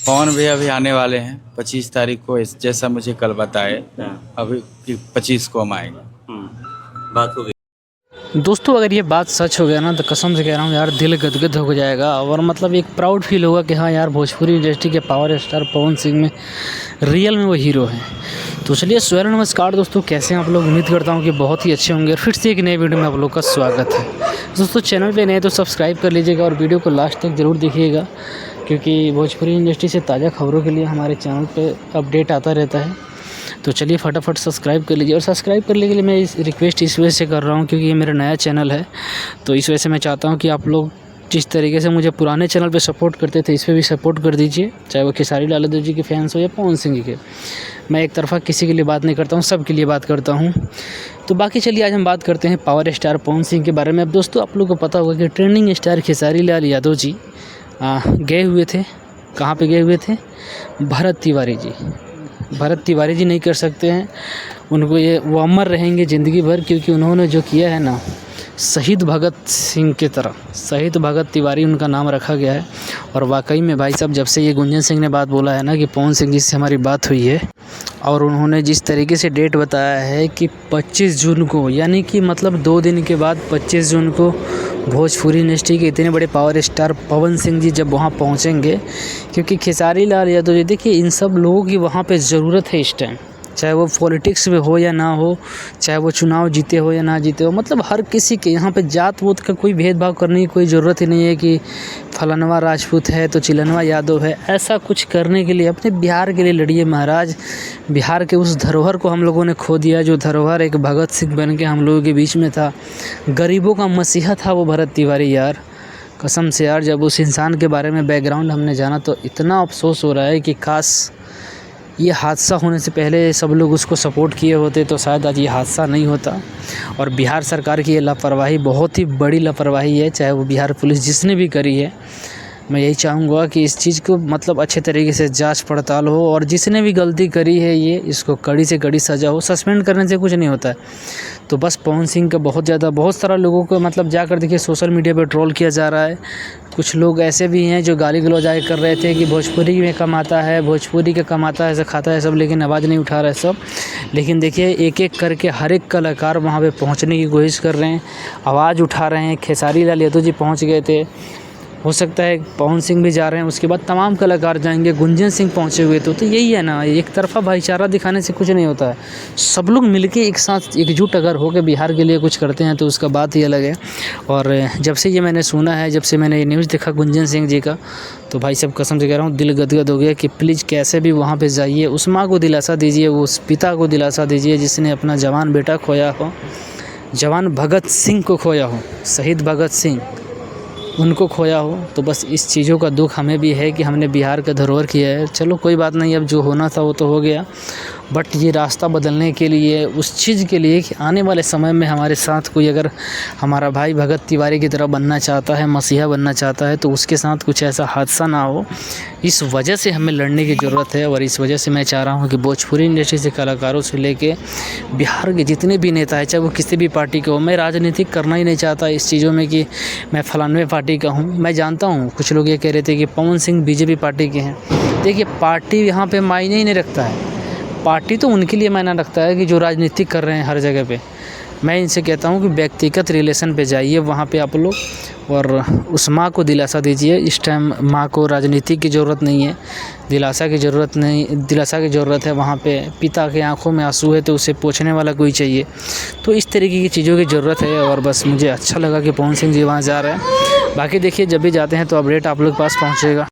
पवन भैया अभी आने वाले हैं 25 तारीख को, जैसा मुझे कल बताए। अभी 25 को हम आएंगे। बात हो गई। दोस्तों अगर ये बात सच हो गया ना तो कसम से कह रहा हूँ यार, दिल गदगद हो जाएगा और मतलब एक प्राउड फील होगा कि हाँ यार, भोजपुरी इंडस्ट्री के पावर स्टार पवन सिंह में रियल में वो हीरो हैं। तो चलिए स्वर्ण नमस्कार दोस्तों, कैसे हैं आप लोग? उम्मीद करता हूँ कि बहुत ही अच्छे होंगे और फिर से एक नए वीडियो में आप लोग का स्वागत है। दोस्तों चैनल पे नए तो सब्सक्राइब कर लीजिएगा और वीडियो को लास्ट तक ज़रूर देखिएगा, क्योंकि भोजपुरी इंडस्ट्री से ताज़ा खबरों के लिए हमारे चैनल पर अपडेट आता रहता है। तो चलिए फटाफट सब्सक्राइब कर लीजिए। और सब्सक्राइब करने के लिए मैं इस रिक्वेस्ट इस वजह से कर रहा हूँ क्योंकि ये मेरा नया चैनल है, तो इस वजह से मैं चाहता हूँ कि आप लोग जिस तरीके से मुझे पुराने चैनल पे सपोर्ट करते थे, इस पर भी सपोर्ट कर दीजिए, चाहे वो खेसारी लाल यादव जी के फैंस हो या पवन सिंह जी के। मैं एक तरफा किसी के लिए बात नहीं करता हूँ, सब के लिए बात करता हूँ। तो बाकी चलिए आज हम बात करते हैं पावर स्टार पवन सिंह के बारे में। अब दोस्तों आप लोग को पता होगा कि ट्रेंडिंग स्टार खेसारी लाल यादव जी गए हुए थे। कहाँ पर गए हुए थे? भरत तिवारी जी। भरत तिवारी जी नहीं कर सकते हैं, उनको ये वो अमर रहेंगे ज़िंदगी भर, क्योंकि उन्होंने जो किया है ना, शहीद भगत सिंह की तरह शहीद भगत तिवारी उनका नाम रखा गया है। और वाकई में भाई साहब, जब से ये गुंजन सिंह ने बात बोला है ना कि पवन सिंह जी से हमारी बात हुई है और उन्होंने जिस तरीके से डेट बताया है कि 25 जून को, यानी कि मतलब 2 दिन के बाद 25 जून को भोजपुरी इंडस्ट्री के इतने बड़े पावर स्टार पवन सिंह जी जब वहाँ पहुँचेंगे, क्योंकि खेसारी लाल यादव जी, देखिए इन सब लोगों की वहाँ पे ज़रूरत है इस टाइम, चाहे वो पॉलिटिक्स में हो या ना हो, चाहे वो चुनाव जीते हो या ना जीते हो, मतलब हर किसी के यहाँ पे जात वोत का कोई भेदभाव करने की कोई ज़रूरत ही नहीं है कि फलानवा राजपूत है तो चिलनवा यादव है। ऐसा कुछ करने के लिए अपने बिहार के लिए लड़िए महाराज। बिहार के उस धरोहर को हम लोगों ने खो दिया, जो धरोहर एक भगत सिंह बन के हम लोगों के बीच में था, गरीबों का मसीहा था वो भरत तिवारी यार। कसम से यार, जब उस इंसान के बारे में बैकग्राउंड हमने जाना तो इतना अफसोस हो रहा है कि काश ये हादसा होने से पहले सब लोग उसको सपोर्ट किए होते तो शायद आज ये हादसा नहीं होता। और बिहार सरकार की ये लापरवाही बहुत ही बड़ी लापरवाही है, चाहे वो बिहार पुलिस जिसने भी करी है। मैं यही चाहूँगा कि इस चीज़ को मतलब अच्छे तरीके से जांच पड़ताल हो और जिसने भी गलती करी है ये, इसको कड़ी से कड़ी सज़ा हो। सस्पेंड करने से कुछ नहीं होता है। तो बस पवन सिंह का बहुत सारा लोगों को मतलब जाकर देखिए सोशल मीडिया पर ट्रोल किया जा रहा है। कुछ लोग ऐसे भी हैं जो गाली गलौज कर रहे थे कि भोजपुरी में कमाता है, भोजपुरी का कमाता है, ऐसा खाता है सब, लेकिन आवाज़ नहीं उठा रहे सब। लेकिन देखिए एक एक करके हर एक कलाकार वहाँ पे पहुँचने की कोशिश कर रहे हैं, आवाज़ उठा रहे हैं। खेसारी लाल यादव जी पहुँच गए थे, हो सकता है पवन सिंह भी जा रहे हैं, उसके बाद तमाम कलाकार जाएंगे। गुंजन सिंह पहुंचे हुए तो यही है ना, एक तरफा भाईचारा दिखाने से कुछ नहीं होता है। सब लोग मिलके एक साथ एकजुट अगर हो के बिहार के लिए कुछ करते हैं तो उसका बात ही अलग है। और जब से ये मैंने सुना है, जब से मैंने ये न्यूज़ देखा गुंजन सिंह जी का, तो भाई साहब कसम से कह रहा हूँ दिल गदगद हो गया कि प्लीज़ कैसे भी वहाँ पर जाइए, उस माँ को दिलासा दीजिए, उस पिता को दिलासा दीजिए जिसने अपना जवान बेटा खोया हो, जवान भगत सिंह को खोया हो, शहीद भगत सिंह उनको खोया हो। तो बस इस चीज़ों का दुख हमें भी है कि हमने बिहार का धरोहर किया है। चलो कोई बात नहीं, अब जो होना था वो तो हो गया, बट ये रास्ता बदलने के लिए, उस चीज़ के लिए कि आने वाले समय में हमारे साथ कोई अगर हमारा भाई भगत तिवारी की तरह बनना चाहता है, मसीहा बनना चाहता है, तो उसके साथ कुछ ऐसा हादसा ना हो। इस वजह से हमें लड़ने की ज़रूरत है। और इस वजह से मैं चाह रहा हूँ कि भोजपुरी इंडस्ट्री से कलाकारों से लेके बिहार के जितने भी नेता हैं, चाहे वो किसी भी पार्टी के हो, मैं राजनीतिक करना ही नहीं चाहता इस चीज़ों में कि मैं फलानवे पार्टी का हूँ। मैं जानता हूँ कुछ लोग ये कह रहे थे कि पवन सिंह बीजेपी पार्टी के हैं। देखिए पार्टी यहाँ पे मायने ही नहीं रखता है। पार्टी तो उनके लिए मायना रखता है कि जो राजनीतिक कर रहे हैं हर जगह पे। मैं इनसे कहता हूँ कि व्यक्तिगत रिलेशन पे जाइए वहाँ पे आप लोग, और उस माँ को दिलासा दीजिए। इस टाइम माँ को राजनीति की ज़रूरत नहीं है, दिलासा की ज़रूरत है। वहाँ पे पिता के आंखों में आंसू है तो उसे पोंछने वाला कोई चाहिए। तो इस तरीके की चीज़ों की ज़रूरत है। और बस मुझे अच्छा लगा कि पवन सिंह जी वहाँ जा रहे हैं। बाकी देखिए जब भी जाते हैं तो अपडेट आप लोग के पास पहुँचेगा।